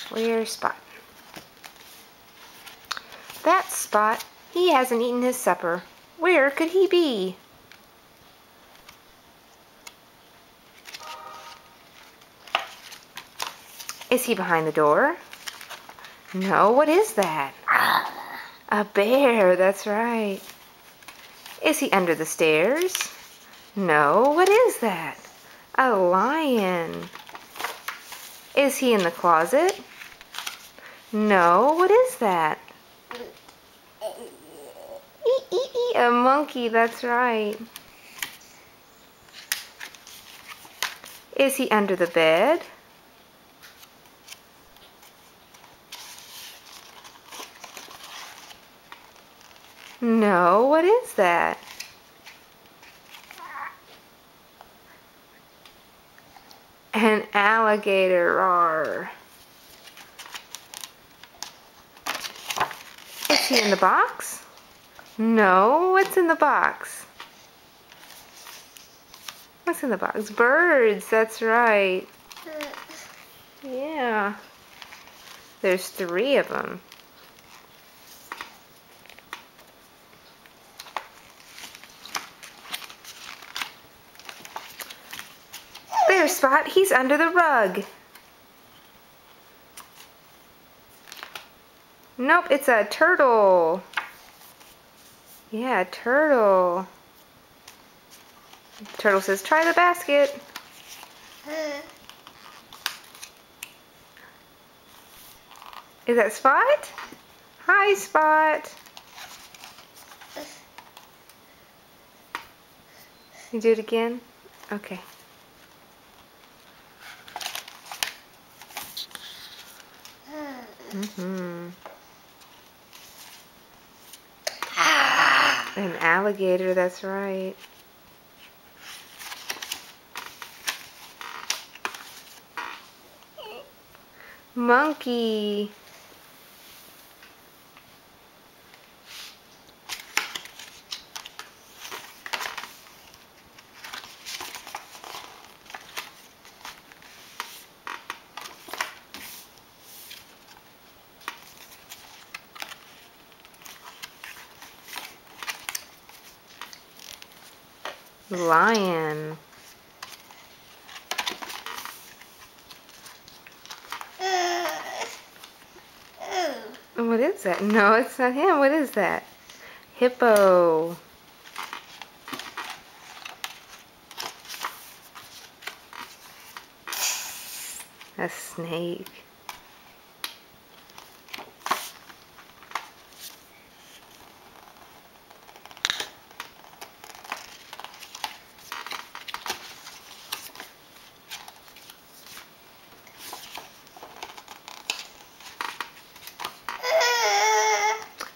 Where's Spot? That's Spot. He hasn't eaten his supper. Where could he be? Is he behind the door? No, what is that? A bear, that's right. Is he under the stairs? No, what is that? A lion. Is he in the closet? No, what is that? A monkey, that's right. Is he under the bed? No, what is that? An alligator, roar. Is he in the box? No, what's in the box? What's in the box? Birds, that's right. Yeah. There's 3 of them. There's Spot. He's under the rug. Nope, it's a turtle. Yeah, a turtle. Turtle says, try the basket. Is that Spot? Hi, Spot. You do it again? Okay. An alligator, that's right. Monkey. Lion. What is that? No, it's not him. What is that? Hippo. A snake.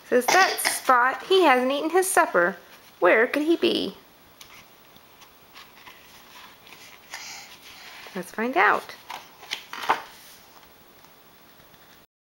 Says that Spot. He hasn't eaten his supper. Where could he be? Let's find out.